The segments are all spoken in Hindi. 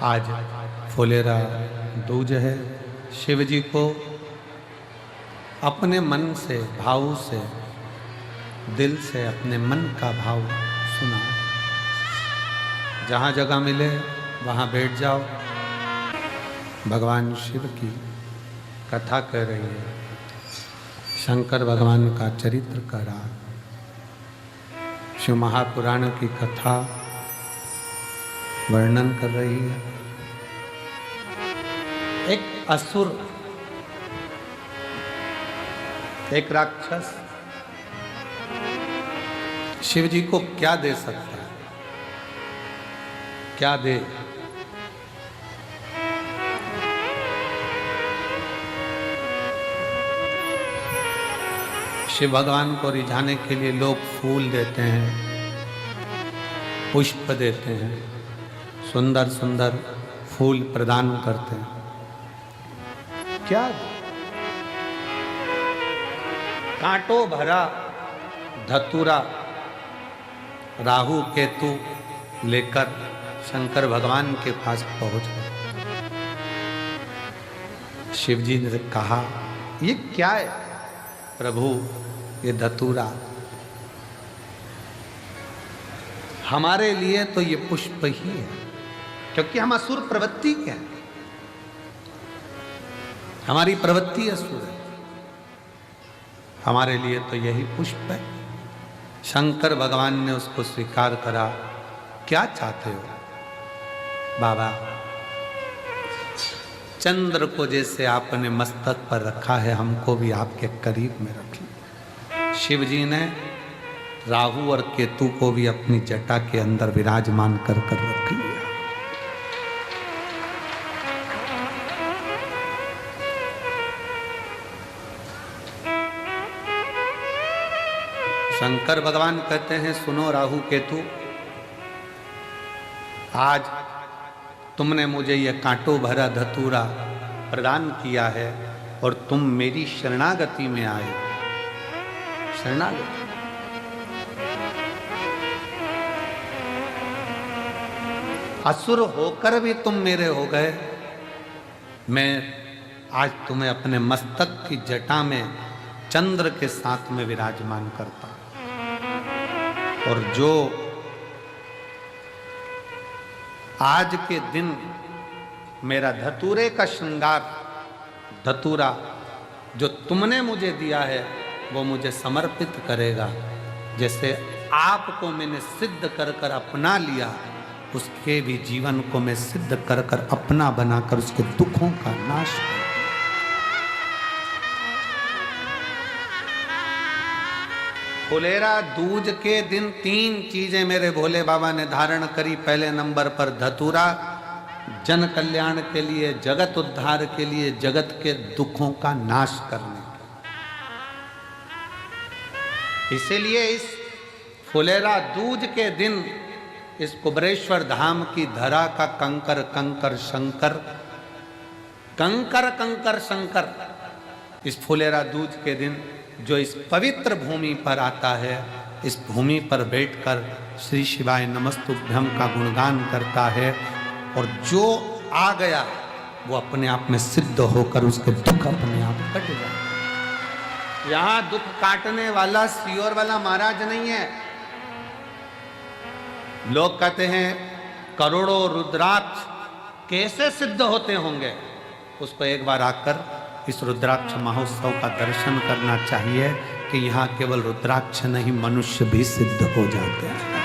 आज फुलेरा दूज है। शिव जी को अपने मन से, भाव से, दिल से अपने मन का भाव सुना। जहाँ जगह मिले वहाँ बैठ जाओ। भगवान शिव की कथा कर रही है, शंकर भगवान का चरित्र कर रहा। शिव महापुराण की कथा वर्णन कर रही है। एक असुर, एक राक्षस शिव जी को क्या दे सकता है? क्या दे? शिव भगवान को रिझाने के लिए लोग फूल देते हैं, पुष्प देते हैं, सुंदर सुंदर फूल प्रदान करते हैं। क्या? कांटों भरा धतूरा राहु केतु लेकर शंकर भगवान के पास पहुंच गए। शिव जी ने कहा, ये क्या है प्रभु? ये धतूरा हमारे लिए तो ये पुष्प ही है, क्योंकि हम असुर प्रवृत्ति के हैं, हमारी प्रवृत्ति असुर है। हमारे लिए तो यही पुष्प है। शंकर भगवान ने उसको स्वीकार करा। क्या चाहते हो बाबा? चंद्र को जैसे आपने मस्तक पर रखा है, हमको भी आपके करीब में रखिए। शिव जी ने राहु और केतु को भी अपनी जटा के अंदर विराजमान कर रख लिया। शंकर भगवान कहते हैं, सुनो राहु केतु, आज तुमने मुझे यह कांटों भरा धतूरा प्रदान किया है और तुम मेरी शरणागति में आए। शरणागति, असुर होकर भी तुम मेरे हो गए। मैं आज तुम्हें अपने मस्तक की जटा में चंद्र के साथ में विराजमान करता हूं। और जो आज के दिन मेरा धतूरे का श्रृंगार, धतूरा जो तुमने मुझे दिया है, वो मुझे समर्पित करेगा। जैसे आपको मैंने सिद्ध कर कर अपना लिया, उसके भी जीवन को मैं सिद्ध कर कर अपना बनाकर उसके दुखों का नाश करूं। फुलेरा दूज के दिन 3 चीजें मेरे भोले बाबा ने धारण करी। पहले नंबर पर धतूरा, जन कल्याण के लिए, जगत उद्धार के लिए, जगत के दुखों का नाश करने। इसीलिए इस फुलेरा दूज के दिन इस कुबरेश्वर धाम की धरा का कंकर कंकर शंकर, कंकर कंकर शंकर, इस फुलेरा दूज के दिन जो इस पवित्र भूमि पर आता है, इस भूमि पर बैठकर श्री शिवाय नमस्तुभ्यम का गुणगान करता है, और जो आ गया वो अपने आप में सिद्ध होकर उसके दुख अपने आप कट जाए। यहां दुख काटने वाला सियोर वाला महाराज नहीं है। लोग कहते हैं करोड़ों रुद्राक्ष कैसे सिद्ध होते होंगे। उसको एक बार आकर इस रुद्राक्ष महोत्सव का दर्शन करना चाहिए कि यहाँ केवल रुद्राक्ष नहीं, मनुष्य भी सिद्ध हो जाते हैं,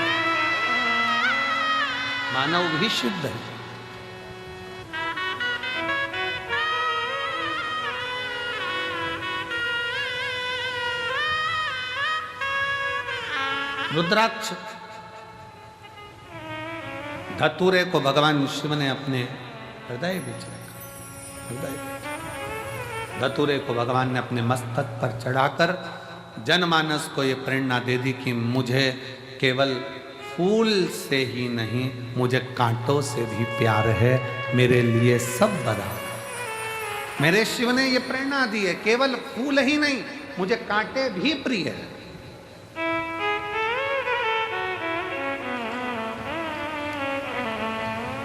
मानव भी सिद्ध है। रुद्राक्ष धतूरे को भगवान शिव ने अपने हृदय में रखा। हृदय धतूरे को भगवान ने अपने मस्तक पर चढ़ाकर जनमानस को ये प्रेरणा दे दी कि मुझे केवल फूल से ही नहीं, मुझे कांटों से भी प्यार है, मेरे लिए सब बराबर। मेरे शिव ने ये प्रेरणा दी है, केवल फूल ही नहीं, मुझे कांटे भी प्रिय है।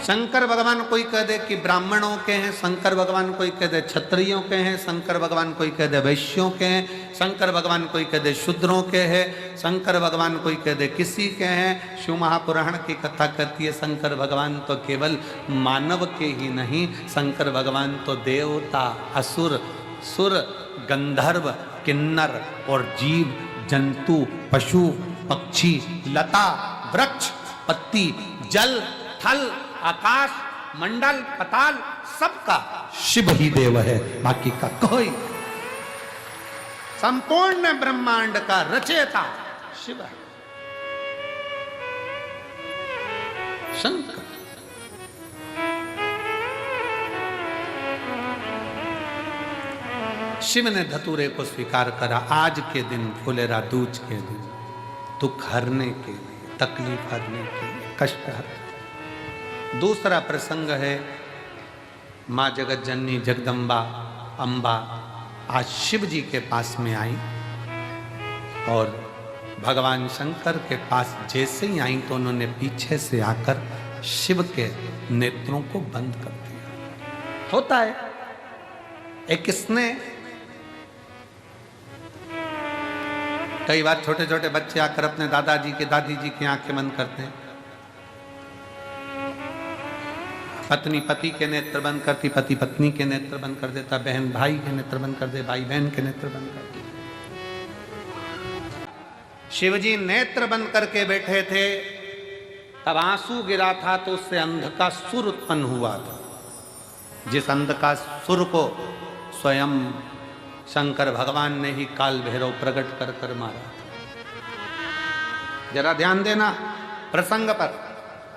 शंकर भगवान कोई कह दे कि ब्राह्मणों के हैं, शंकर भगवान कोई कह दे क्षत्रियों के हैं, शंकर भगवान कोई कह दे वैश्यों के हैं, शंकर भगवान कोई कह दे शूद्रों के हैं, शंकर भगवान कोई कह दे किसी के हैं। शिव महापुराण की कथा कहती है शंकर भगवान तो केवल मानव के ही नहीं, शंकर भगवान तो देवता, असुर, सुर, गंधर्व, किन्नर और जीव जंतु, पशु, पक्षी, लता, वृक्ष, पत्ती, जल, थल, आकाश, मंडल, पताल, सबका शिव ही देव है, बाकी का कोई। संपूर्ण ब्रह्मांड का रचयिता शिव है, शंकर। शिव ने धतूरे को स्वीकार करा। आज के दिन फुलेरा दूज के दिन दुख हरने के लिए, तकलीफ हरने के लिए, कष्ट हरने। दूसरा प्रसंग है माँ जगत जननी जगदम्बा अम्बा आज शिव जी के पास में आई और भगवान शंकर के पास जैसे ही आई तो उन्होंने पीछे से आकर शिव के नेत्रों को बंद कर दिया। होता है एक स्नेह। कई बार छोटे छोटे बच्चे आकर अपने दादाजी के दादी जी की आंखें बंद करते हैं। पत्नी पति के नेत्र बंद करती, पति पत्नी के नेत्र बंद कर देता, बहन भाई के नेत्र बंद कर दे, भाई बहन के नेत्र बंद कर दे। शिवजी नेत्र बंद करके बैठे थे, तब आंसू गिरा था तो उससे अंध का सुर उत्पन्न हुआ था। जिस अंध का सुर को स्वयं शंकर भगवान ने ही काल भैरव प्रकट कर कर मारा था। जरा ध्यान देना प्रसंग पर।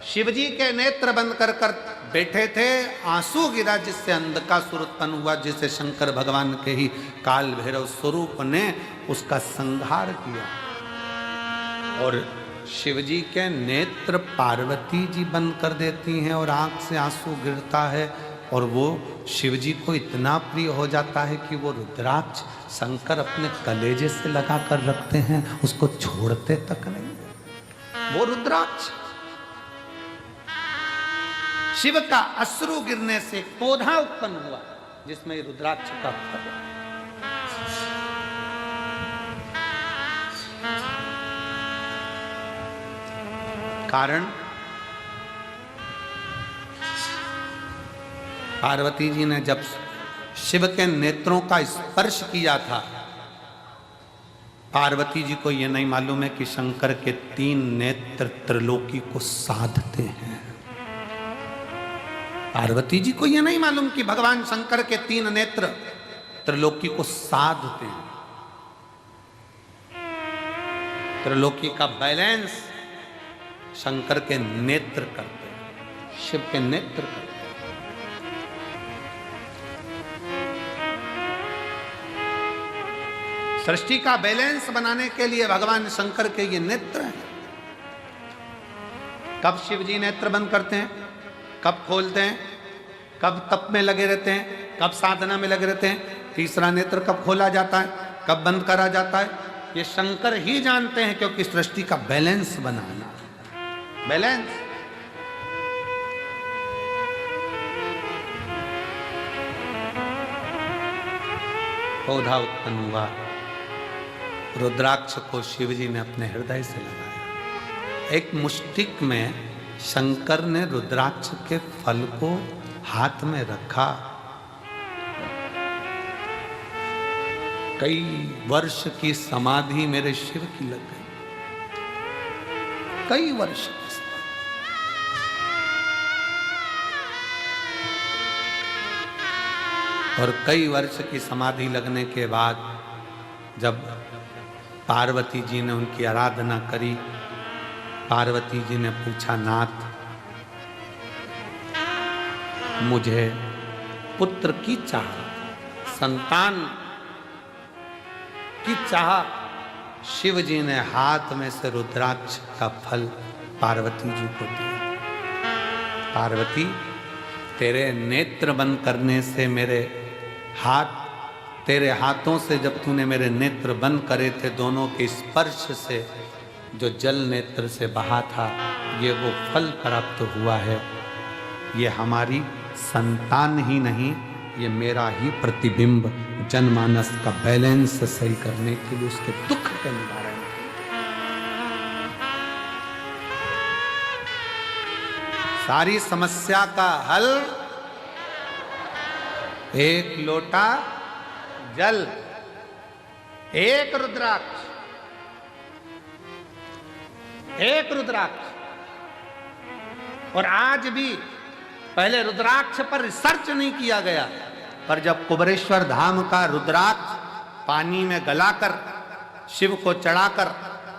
शिवजी के नेत्र बंद कर कर बैठे थे, आंसू गिरा जिससे अंध का सुर उत्पन्न हुआ, जिसे शंकर भगवान के ही काल भैरव स्वरूप ने उसका संहार किया। और शिवजी के नेत्र पार्वती जी बंद कर देती हैं और आंख से आंसू गिरता है और वो शिवजी को इतना प्रिय हो जाता है कि वो रुद्राक्ष शंकर अपने कलेजे से लगा कर रखते हैं, उसको छोड़ते तक नहीं। वो रुद्राक्ष शिव का अश्रु गिरने से पौधा उत्पन्न हुआ जिसमें रुद्राक्ष का फल है। कारण पार्वती जी ने जब शिव के नेत्रों का स्पर्श किया था, पार्वती जी को यह नहीं मालूम है कि शंकर के 3 नेत्र त्रिलोकी को साधते हैं। पार्वती जी को यह नहीं मालूम कि भगवान शंकर के 3 नेत्र त्रिलोकी को साधते हैं। त्रिलोकी का बैलेंस शंकर के नेत्र करते हैं, शिव के नेत्र करते हैं। सृष्टि का बैलेंस बनाने के लिए भगवान शंकर के ये नेत्र हैं। कब शिव जी नेत्र बंद करते हैं, कब खोलते हैं, कब तप में लगे रहते हैं, कब साधना में लगे रहते हैं, तीसरा नेत्र कब खोला जाता है, कब बंद करा जाता है, ये शंकर ही जानते हैं, क्योंकि सृष्टि का बैलेंस बनाना, बैलेंस। पौधा उत्पन्न हुआ, रुद्राक्ष को शिवजी ने अपने हृदय से लगाया। एक मुष्टिक में शंकर ने रुद्राक्ष के फल को हाथ में रखा। कई वर्ष की समाधि मेरे शिव की लग गई, कई वर्ष की समाधि। और कई वर्ष की समाधि लगने के बाद जब पार्वती जी ने उनकी आराधना करी, पार्वती जी ने पूछा, नाथ मुझे पुत्र की चाह, संतान की चाह। शिव जी ने हाथ में से रुद्राक्ष का फल पार्वती जी को दिया। पार्वती, तेरे नेत्र बंद करने से मेरे हाथ, तेरे हाथों से जब तूने मेरे नेत्र बंद करे थे, दोनों के स्पर्श से जो जल नेत्र से बहा था, ये वो फल प्राप्त हुआ है। ये हमारी संतान ही नहीं, ये मेरा ही प्रतिबिंब जनमानस का बैलेंस सही करने के लिए, उसके दुख के निवारण के लिए। सारी समस्या का हल एक लोटा जल, एक रुद्राक्ष, एक रुद्राक्ष। और आज भी पहले रुद्राक्ष पर रिसर्च नहीं किया गया, पर जब कुबरेश्वर धाम का रुद्राक्ष पानी में गलाकर शिव को चढ़ाकर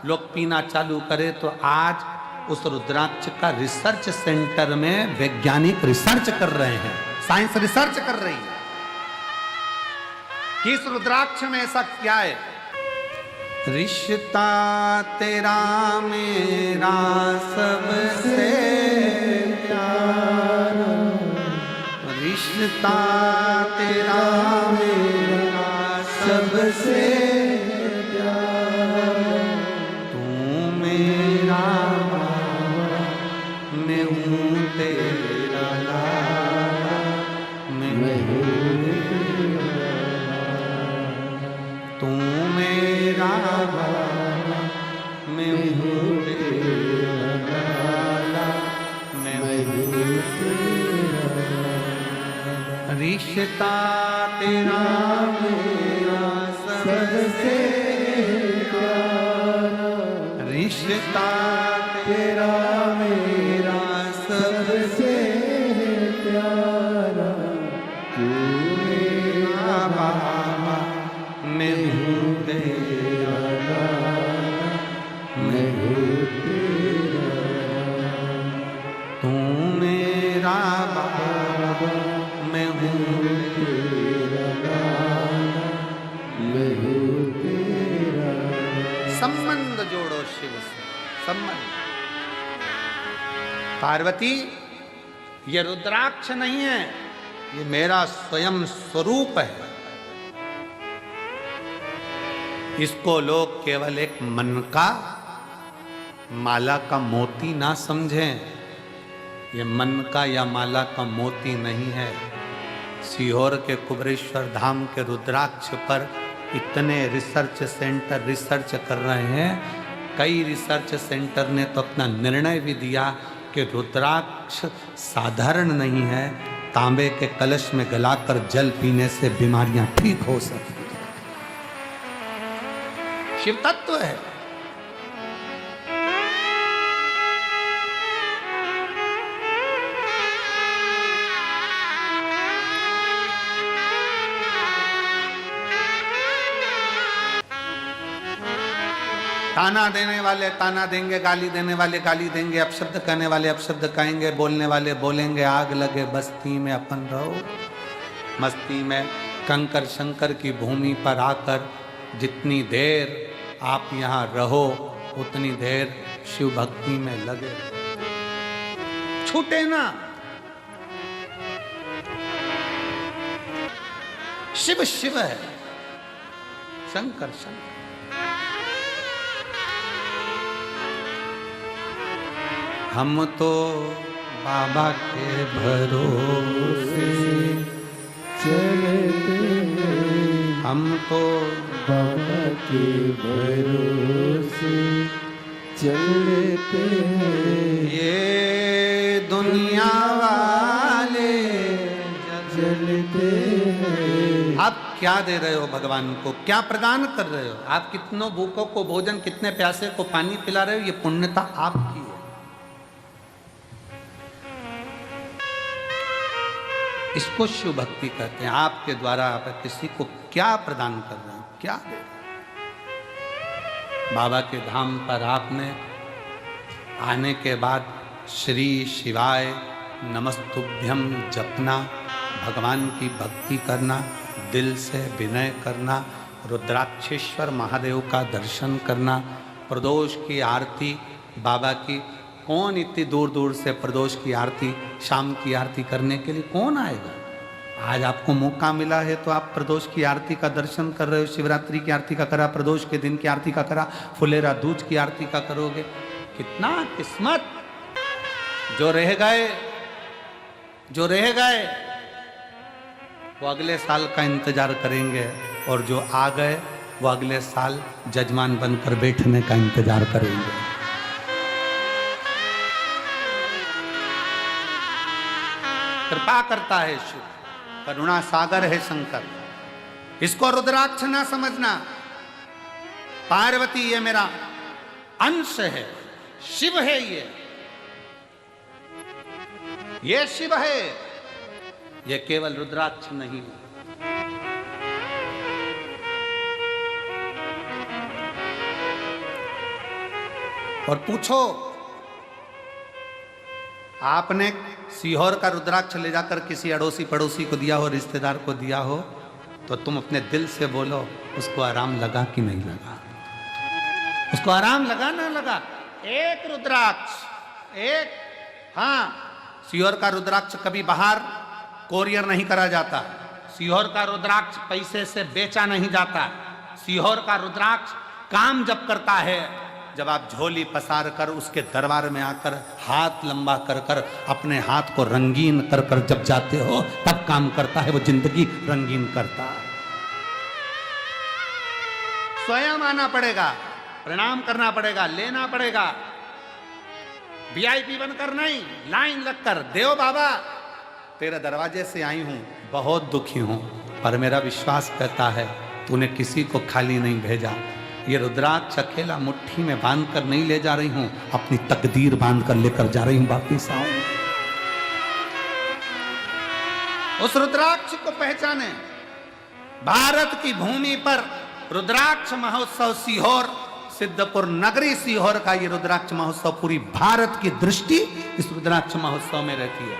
लोग पीना चालू करे, तो आज उस रुद्राक्ष का रिसर्च सेंटर में वैज्ञानिक रिसर्च कर रहे हैं, साइंस रिसर्च कर रही है कि इस रुद्राक्ष में ऐसा क्या है। रिश्ता तेरा मेरा सबसे प्यारा, रिश्ता तेरा मेरा सबसे प्यारा, तू मेरा बाबा, मैं हूँ तेरा लाला, मैं हूँ तू मेरा बाबा, मैं हूँ तेरा लाला, मैं हूँ तेरा। रिश्ता तेरा मेरा सबसे प्यारा, रिश्ता तेरा मेरा सबसे प्यारा, तू मेरा बाबा, मैं हूँ तेरा लाला, मैं हूँ तेरा, तू मेरा बाबा, मैं हूँ तेरा लाला, मैं हूँ तेरा। संबंध जोड़ो शिव से, संबंध। पार्वती, ये रुद्राक्ष नहीं है, ये मेरा स्वयं स्वरूप है। इसको लोग केवल एक मन का माला का मोती ना समझें। ये मन का या माला का मोती नहीं है। सीहोर के कुबरेश्वर धाम के रुद्राक्ष पर इतने रिसर्च सेंटर रिसर्च कर रहे हैं। कई रिसर्च सेंटर ने तो अपना निर्णय भी दिया कि रुद्राक्ष साधारण नहीं है, तांबे के कलश में गलाकर जल पीने से बीमारियां ठीक हो सकती। शिव तत्व है। ताना देने वाले ताना देंगे, गाली देने वाले गाली देंगे, अपशब्द कहने वाले अपशब्द कहेंगे, बोलने वाले बोलेंगे। आग लगे बस्ती में अपन रहो मस्ती में। कंकर शंकर की भूमि पर आकर जितनी देर आप यहाँ रहो उतनी देर शिव भक्ति में लगे, छूटे ना। शिव शिव है, शंकर शंकर। हम तो बाबा के भरोसे चलते हैं, हम तो बाबा के भरोसे चलते हैं। ये दुनिया वाले चलते हैं। आप क्या दे रहे हो भगवान को, क्या प्रदान कर रहे हो? आप कितनों भूखों को भोजन, कितने प्यासे को पानी पिला रहे हो? ये पुण्यता आपकी है। इसको शिव भक्ति कहते हैं। आपके द्वारा आप किसी को क्या प्रदान कर रहे हैं, क्या दे रहे हैं? बाबा के धाम पर आपने आने के बाद श्री शिवाय नमस्तुभ्यम जपना, भगवान की भक्ति करना, दिल से विनय करना, रुद्राक्षेश्वर महादेव का दर्शन करना, प्रदोष की आरती बाबा की। कौन इतनी दूर दूर से प्रदोष की आरती, शाम की आरती करने के लिए कौन आएगा? आज आपको मौका मिला है तो आप प्रदोष की आरती का दर्शन कर रहे हो। शिवरात्रि की आरती का करा, प्रदोष के दिन की आरती का करा, फुलेरा दूज की आरती का करोगे। कितना किस्मत। जो रह गए जो रह गए वो अगले साल का इंतजार करेंगे, और जो आ गए वो अगले साल जजमान बनकर बैठने का इंतजार करेंगे। कृपा करता है शिव, करुणा सागर है शंकर। इसको रुद्राक्ष ना समझना। पार्वती ये मेरा अंश है, शिव है ये शिव है, ये केवल रुद्राक्ष नहीं। और पूछो, आपने सीहोर का रुद्राक्ष ले जाकर किसी अड़ोसी पड़ोसी को दिया हो, रिश्तेदार को दिया हो, तो तुम अपने दिल से बोलो उसको आराम लगा कि नहीं लगा? उसको आराम लगा ना लगा? एक रुद्राक्ष, एक, हाँ, सीहोर का रुद्राक्ष कभी बाहर कोरियर नहीं करा जाता। सीहोर का रुद्राक्ष पैसे से बेचा नहीं जाता। सीहोर का रुद्राक्ष काम जब करता है, जब आप झोली पसार कर उसके दरबार में आकर हाथ लंबा कर कर अपने हाथ को रंगीन कर कर जब जाते हो, तब काम करता है। वो जिंदगी रंगीन करता है। स्वयं आना पड़ेगा, प्रणाम करना पड़ेगा, लेना पड़ेगा, वीआईपी बनकर नहीं, लाइन लगकर, देव बाबा तेरे दरवाजे से आई हूं, बहुत दुखी हूं, पर मेरा विश्वास कहता है तूने किसी को खाली नहीं भेजा। ये रुद्राक्ष अकेला मुट्ठी में बांध कर नहीं ले जा रही हूं, अपनी तकदीर बांध कर लेकर जा रही हूं वापिस आऊं। उस रुद्राक्ष को पहचाने। भारत की भूमि पर रुद्राक्ष महोत्सव सीहोर, सिद्धपुर नगरी सीहोर का ये रुद्राक्ष महोत्सव, पूरी भारत की दृष्टि इस रुद्राक्ष महोत्सव में रहती है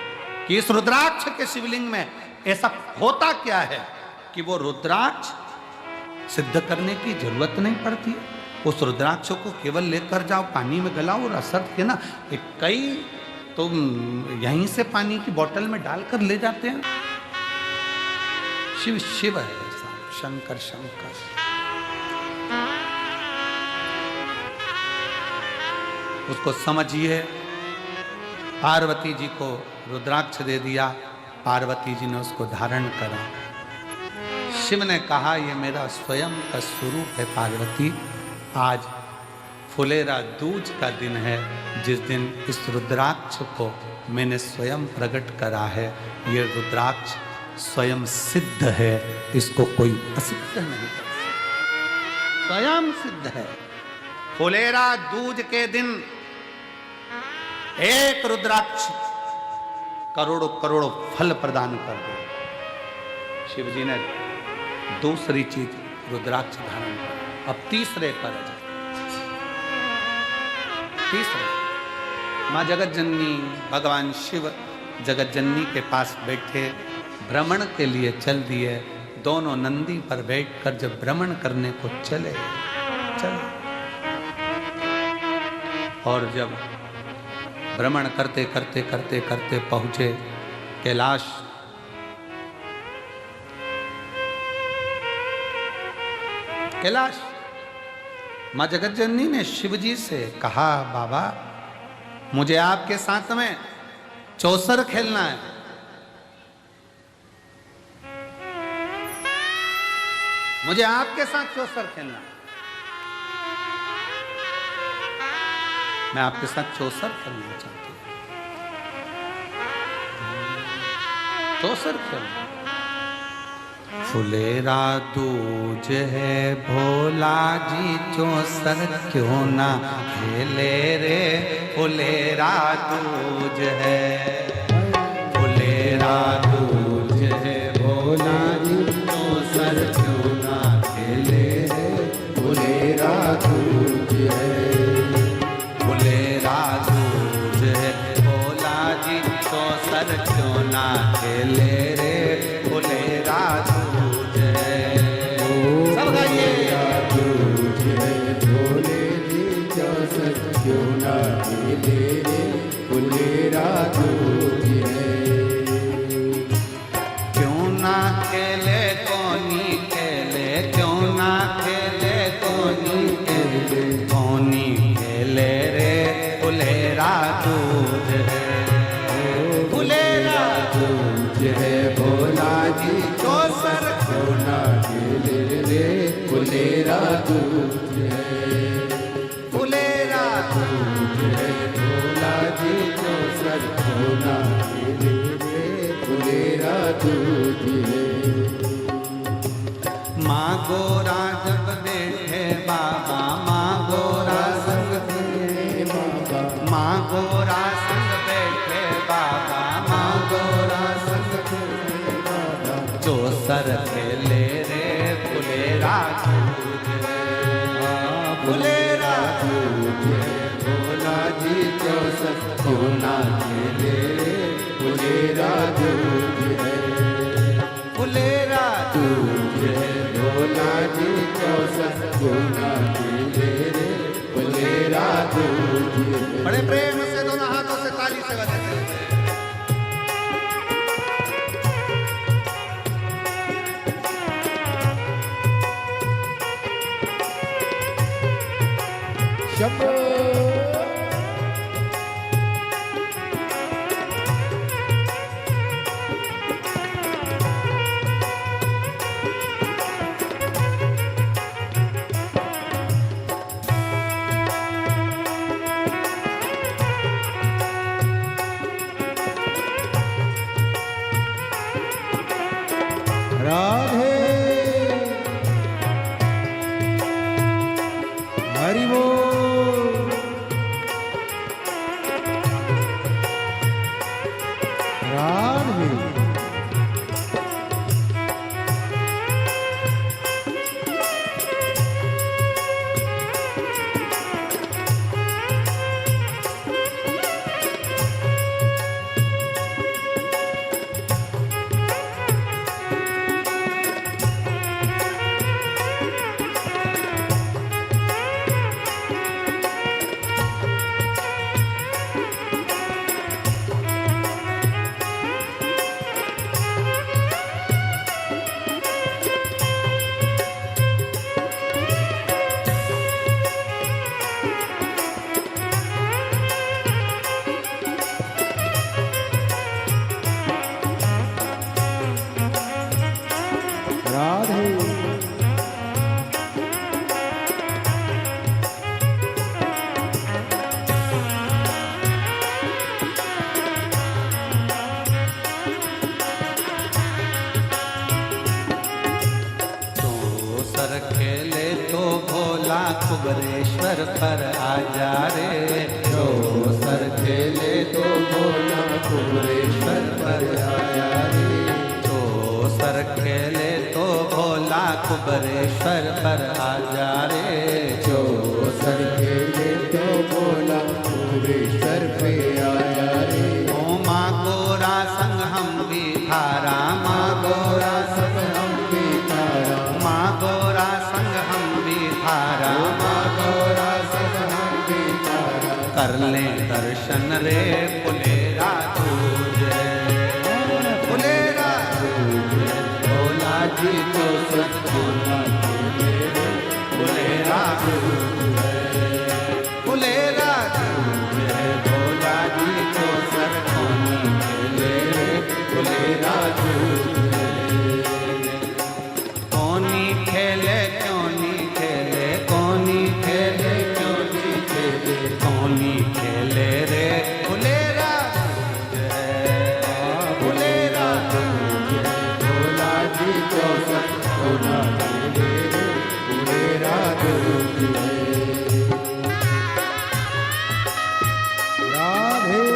कि इस रुद्राक्ष के शिवलिंग में ऐसा होता क्या है कि वो रुद्राक्ष सिद्ध करने की जरूरत नहीं पड़ती। उस रुद्राक्ष को केवल लेकर जाओ, पानी में गलाओ और असर के ना, कई तो यहीं से पानी की बोतल में डालकर ले जाते हैं। शिव शिव है, शंकर शंकर। उसको समझिए। पार्वती जी को रुद्राक्ष दे दिया, पार्वती जी ने उसको धारण करा। शिव ने कहा ये मेरा स्वयं का स्वरूप है पार्वती। आज फुलेरा दूज का दिन है, जिस दिन इस रुद्राक्ष को मैंने स्वयं प्रकट करा है। ये रुद्राक्ष स्वयं सिद्ध है, इसको कोई असिद्ध नहीं कर सकता, स्वयं सिद्ध है। फुलेरा दूज के दिन एक रुद्राक्ष करोड़ों करोड़ों फल प्रदान कर दे। शिव जी ने दूसरी चीज रुद्राक्ष धारण कर। अब तीसरे पर आ जाए। तीसरे मां जगत जननी, भगवान शिव जगत जननी के पास बैठे भ्रमण के लिए चल दिए। दोनों नंदी पर बैठकर जब भ्रमण करने को चले, और जब भ्रमण करते करते करते करते पहुंचे कैलाश। कैलाश मां जगत जननी ने शिव जी से कहा, बाबा मुझे आपके साथ में चौसर खेलना है। मुझे आपके साथ चौसर खेलना है। मैं आपके साथ चौसर खेलना चाहती हूँ। चौसर खेलना। फुलेरा दूज है भोला जी, चौसर क्यों ना खेले रे। फुलेरा दूज है, फुलेरा दूज है भोला जी, चौसर क्यों ना खेले रे। फुलेरा दूज है, फुलेरा दूज है भोला जी, चौसर क्यों ना खेले रे। फुलेरा दूज है, सब गाइए। दूज है भोले जी, चौसर क्यों ना खेले रे। फुलेरा दूज है, क्यों ना खेले कोनी खेले, क्यों ना खेले कोनी खेले, कोनी खेले रे। फुलेरा दूज है, फुलेरा दूज दूज है भोला जी चौसर सोना खेले रे फुलेरा दूज है फुलेरा दूज है भोला जी चौसर सोना खेले रे फुलेरा दूज है। माँ गोरा जब बैठे बाबा माँ गोरा संग बाबा माँ गोरा संग बैठे बाबा माँ गोरा संग बाबा चौसर खेले रे फुलेरा दूज है फुलेरा दूज है भोला जी चौसर सोना खेले फुलेरा दूज है फुलेरा दूज है भोला जी चौसर सोना खेले फुलेरा दूज है। बड़े प्रेम से दोनों हाथों से ताली से बजाते हैं। शंभो राधे हरि बोल राधे राधे चौसर खेले तो भोला कुबरेश्वर पर आ जा रे चौसर खेले तो भोला कुबरेश्वर पर आया रे चौसर खेले तो भोला कुबरेश्वर पर आ जा रे चौसर खेले तो भोला कुबरेश्वर पे आया रे ओ माँ गोरा संग हम भी थारा माँ गोरा सब हम भी तारा माँ गोरा संग हम भी थारा माँ गौरा सब हम भी तारा कर ले दर्शन रे फुलेरा दूज है फुलेरा भोला जी चौसर सोना खेले रे फुलेरा फुलेरा दूज है भोला जी चौसर सोना खेले रे फुलेरा दूज कौनी खेले क्यों नी खेले कौनी खेले क्यों जी खेले कौनी खेले रे फुलेरा दूज है फुलेरा भोला जी चौसर सोना खेले रे फुलेरा दूज है। राधे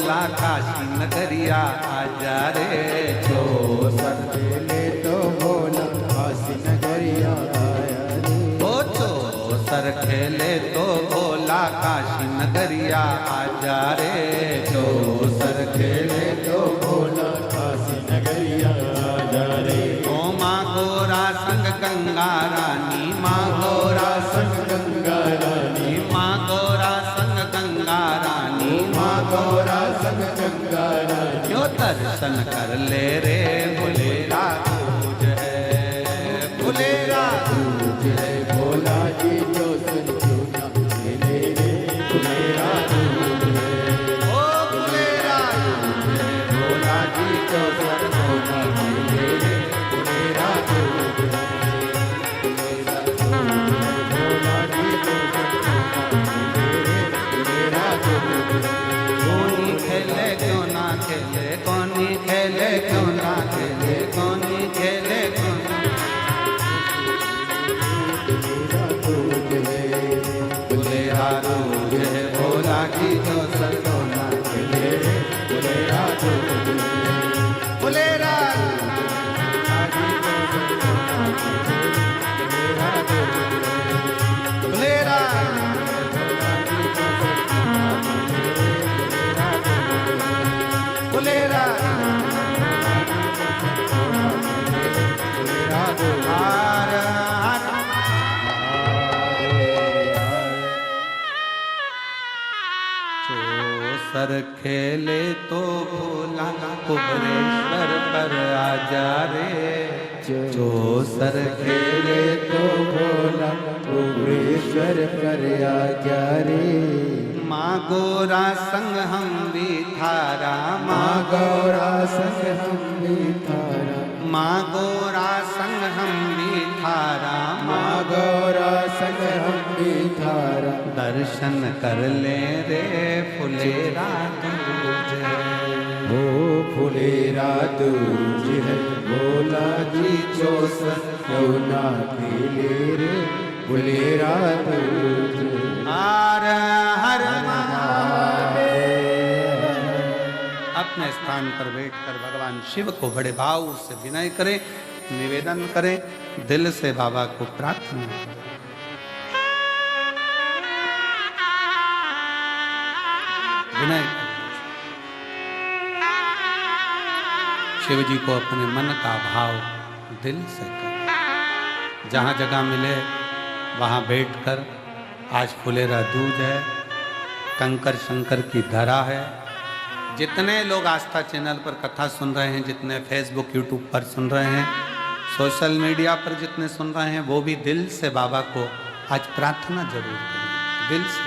भोला काशी नगरिया आजा रे। जो सर खेले तो भोला काशी नगरिया आया रे। ओ जो सर खेले तो भोला काशी नगरिया आजा रे। जो सर खेले तो भोला काशी नगरिया आजा रे। ओ माँ गोरा संग गंगा रानी, माँ गोरा संग गंगा रानी, माँ गोरा संग गंगा रानी, माँ गौरा संग गंगा रानी। क्यों दर्शन कर ले रे फुलेरा दूज है, फुलेरा दूज है भोला जी जो सुन चुना खेले रे। फुलेरा दूज है, ओ फुलेरा भोला जी जो सर चुना खेले रे। फुलेरा दूज है, फुलेरा दूज है, भोला जी जो सर चुना खेले रे। फुलेरा दूज है। कोनी खेले क्यों ना खेले, कोनी खेले क्यों ना खेले, कोनी खेले क्यों ना। फुलेरा दूज है भोला की जो सर सोना खेले रे। फुलेरा फुलेरा फुलेरा फुलेरा हार हार। जो सर खेले तो भोला कुबरेश्वर पर आजा रे। जो सर खेले तो भोला कुबरेश्वर पर आजा रे। माँ गोरा संग हम भी थारा, माँ गौरा संग हम भी थारा, माँ गोरा संग हम भी थारा, माँ गौरा संग हम भी थारा। दर्शन कर ले रे फुलेरा दूज है। हो फुलेरा दूज है भोला जी जो सना खेले रे। फुलेरा दूज हर हर अपने स्थान पर बैठकर भगवान शिव को बड़े भाव से विनय करें, निवेदन करें, दिल से बाबा को प्रार्थना करें। विनय शिव जी को अपने मन का भाव दिल से करें। जहाँ जगह मिले वहाँ बैठकर, आज फुलेरा दूज है, कंकर शंकर की धरा है। जितने लोग आस्था चैनल पर कथा सुन रहे हैं, जितने फेसबुक यूट्यूब पर सुन रहे हैं, सोशल मीडिया पर जितने सुन रहे हैं, वो भी दिल से बाबा को आज प्रार्थना जरूर करें, दिल से।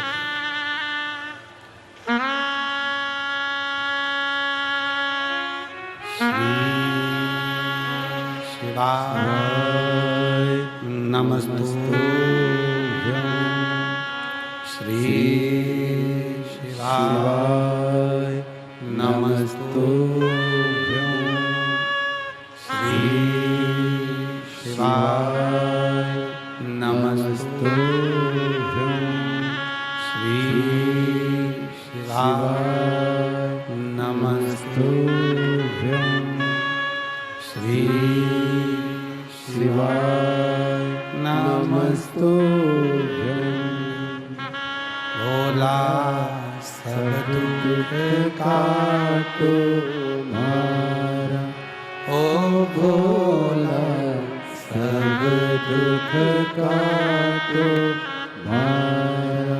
शिवाय नमस्तुभ्यं। श्री शिवाय नमस्तुभ्यं। श्री शिवाय नमस्तुभ्यं। श्री शिवाय नमस्तुभ्यं। श्री शिवाय नमस्तुभ्यं। भोला सब दुख काटो मारा, ओ भोला सब दुख काटो मारा।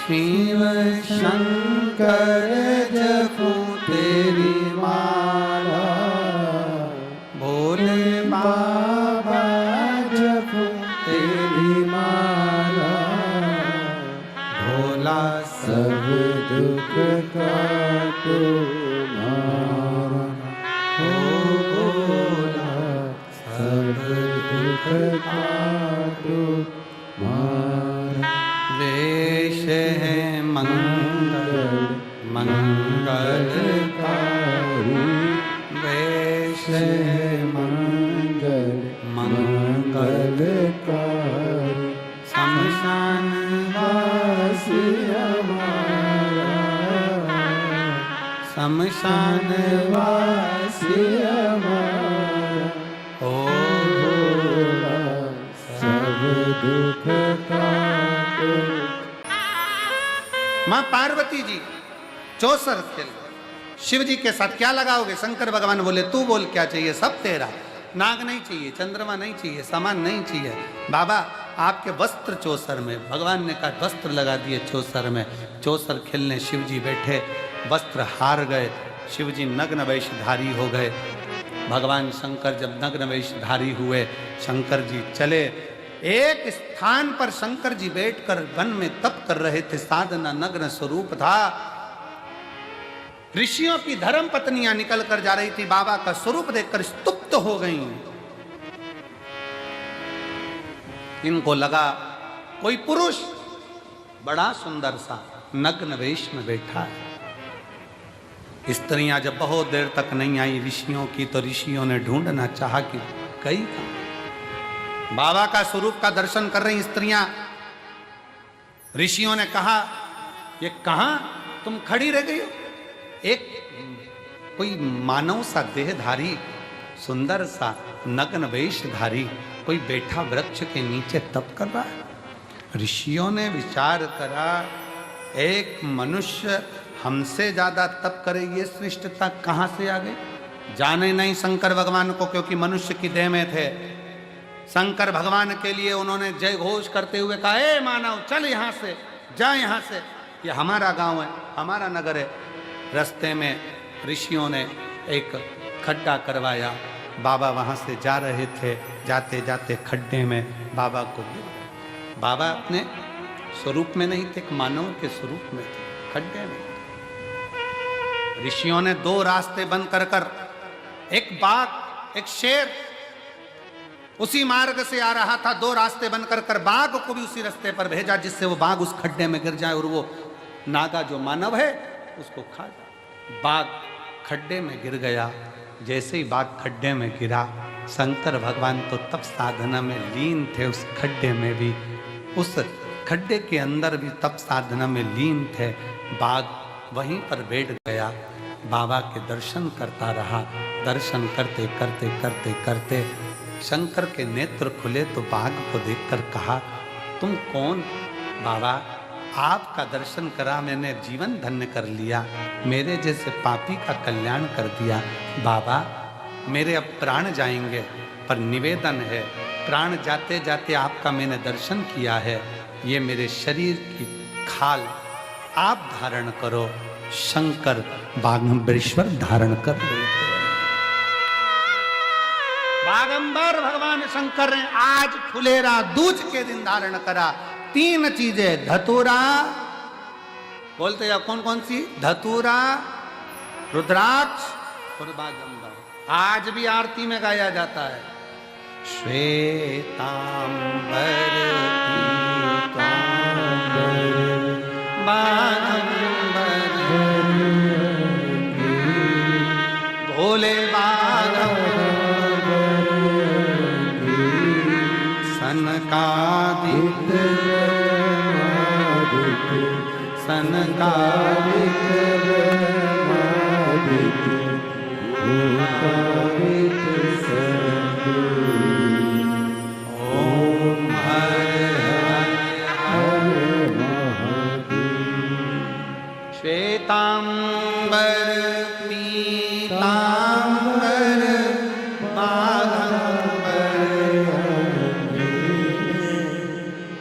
शिव शंकर जपो तेरी माला, भोले बाबा जपो तेरी माला। भोला सब दुख काटो मारा, हो भोला सब दुख काटो मारा। वेश है मंगल मंगल का शमशान वासी हमारा ओ सब दुख काटो। मां पार्वती जी चौसर खेल, शिव जी के साथ क्या लगाओगे? शंकर भगवान बोले तू बोल क्या चाहिए, सब तेरा। नाग नहीं चाहिए, चंद्रमा नहीं चाहिए, सामान नहीं चाहिए, बाबा आपके वस्त्र चौसर में। भगवान ने कहा वस्त्र लगा दिए चौसर में। चौसर खेलने शिव जी बैठे, वस्त्र हार गए, शिव जी नग्न वेशधारी हो गए। भगवान शंकर जब नग्न वेशधारी हुए, शंकर जी चले एक स्थान पर। शंकर जी बैठकर वन में तप कर रहे थे, साधना नग्न स्वरूप था। ऋषियों की धर्म पत्नियां निकल कर जा रही थी, बाबा का स्वरूप देखकर स्तुप्त हो गईं। इनको लगा कोई पुरुष बड़ा सुंदर सा नग्न वेश में बैठा है। स्त्रियां जब बहुत देर तक नहीं आई ऋषियों की, तो ऋषियों ने ढूंढना चाहा कि कई कहां। बाबा का स्वरूप का दर्शन कर रही स्त्रियां। ऋषियों ने कहा ये कहां तुम खड़ी रह गई हो? एक कोई मानव सा देहधारी, सुंदर सा नग्न वेशधारी कोई बैठा वृक्ष के नीचे तप कर रहा है। ऋषियों ने विचार करा एक मनुष्य हमसे ज्यादा तप करे, ये श्रेष्ठता कहां से आ गई? जाने नहीं शंकर भगवान को, क्योंकि मनुष्य की देह में थे। शंकर भगवान के लिए उन्होंने जय घोष करते हुए कहा ए मानव चल यहां से, जा यहां से, ये हमारा गांव है, हमारा नगर है। रास्ते में ऋषियों ने एक खड्डा करवाया, बाबा वहां से जा रहे थे, जाते जाते खड्डे में बाबा को गिरा। बाबा अपने स्वरूप में नहीं थे, एक मानव के स्वरूप में थे, खड्डे में। ऋषियों ने दो रास्ते बंद कर कर, एक बाघ एक शेर उसी मार्ग से आ रहा था, दो रास्ते बंद कर कर बाघ को भी उसी रास्ते पर भेजा, जिससे वो बाघ उस खड्डे में गिर जाए और वो नागा जो मानव है उसको खा जाए। बाघ खड्डे में गिर गया। जैसे ही बाघ खड्डे में गिरा, शंकर भगवान तो तब साधना में लीन थे, उस खड्डे में भी, उस खड्डे के अंदर भी तब साधना में लीन थे। बाघ वहीं पर बैठ गया, बाबा के दर्शन करता रहा। दर्शन करते करते करते करते शंकर के नेत्र खुले तो बाघ को देखकर कहा तुम कौन? बाबा आपका दर्शन करा, मैंने जीवन धन्य कर लिया, मेरे जैसे पापी का कल्याण कर दिया। बाबा मेरे अब प्राण जाएंगे, पर निवेदन है प्राण जाते जाते आपका मैंने दर्शन किया है, ये मेरे शरीर की खाल आप धारण करो। शंकर बागंबरेश्वर धारण कर रहे थे। बागंबर भगवान शंकर ने आज फुलेरा दूज के दिन धारण करा। तीन चीजें, धतूरा बोलते या कौन कौन सी? धतूरा, रुद्राक्ष और बागंबर। आज भी आरती में गाया जाता है। श्वेतांबर बागंबर भोले बागंबर सनकादिक सनकादिक ओम हर हर श्वेतांबर पीतांबर बागंबर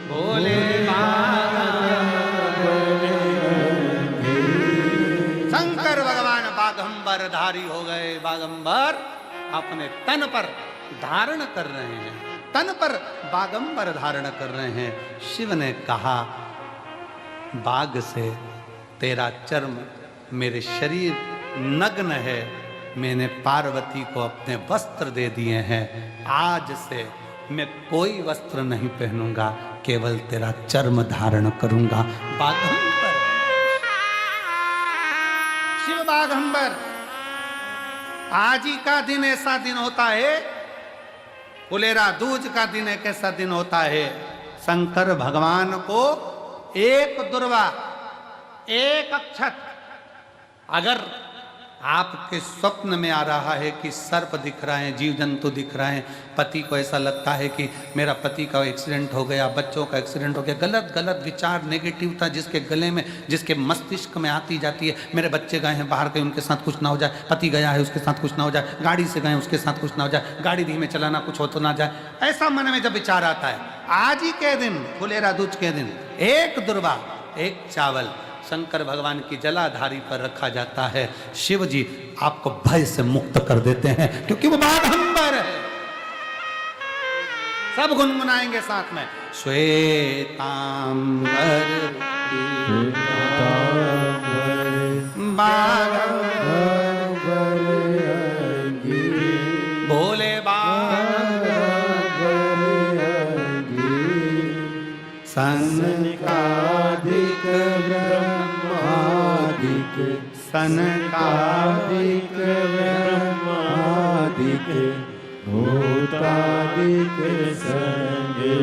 भोले शंकर भगवान बागंबर धारी हो गए। बागंबर अपने तन पर धारण कर रहे हैं, तन पर बागंबर धारण कर रहे हैं। शिव ने कहा बाघ से तेरा चर्म मेरे शरीर नग्न है, मैंने पार्वती को अपने वस्त्र दे दिए हैं, आज से मैं कोई वस्त्र नहीं पहनूंगा, केवल तेरा चर्म धारण करूंगा। बाघंबर, शिव बाघंबर। आज ही का दिन ऐसा दिन होता है, फुलेरा दूज का दिन एक ऐसा दिन होता है, शंकर भगवान को एक दुर्वा, एक अक्षत अगर आपके स्वप्न में आ रहा है कि सर्प दिख रहे हैं, जीव जंतु दिख रहे हैं, पति को ऐसा लगता है कि मेरा पति का एक्सीडेंट हो गया, बच्चों का एक्सीडेंट हो गया, गलत गलत विचार, नेगेटिवता जिसके गले में, जिसके मस्तिष्क में आती जाती है, मेरे बच्चे गए हैं बाहर, कहीं उनके साथ कुछ ना हो जाए, पति गया है उसके साथ कुछ ना हो जाए, गाड़ी से गए उसके साथ कुछ ना हो जाए, गाड़ी धीमे चलाना, कुछ हो तो ना जाए, ऐसा मन में जब विचार आता है, आज ही के दिन फुलेरा दूज के दिन एक दुर्वा, एक चावल शंकर भगवान की जलाधारी पर रखा जाता है। शिव जी आपको भय से मुक्त कर देते हैं, क्योंकि वो बाघंबर है। सब गुनगुनाएंगे साथ में, श्वेतांबर भोले सनकादिक ब्रह्मादिक सनकादिक ब्रह्मादिक भूतादिक संगे।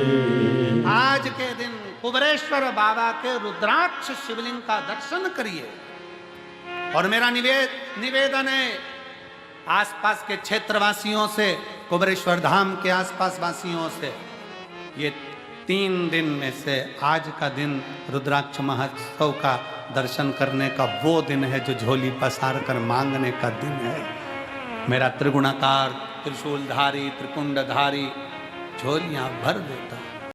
आज के दिन कुबरेश्वर बाबा के रुद्राक्ष शिवलिंग का दर्शन करिए। और मेरा निवेदन है आसपास के क्षेत्रवासियों से, कुबरेश्वर धाम के आसपास वासियों से, ये 3 दिन में से आज का दिन रुद्राक्ष महोत्सव का दर्शन करने का वो दिन है जो झोली पसार कर मांगने का दिन है। मेरा त्रिगुणाकार त्रिशूलधारी त्रिकुंडधारी झोलियां भर देता है।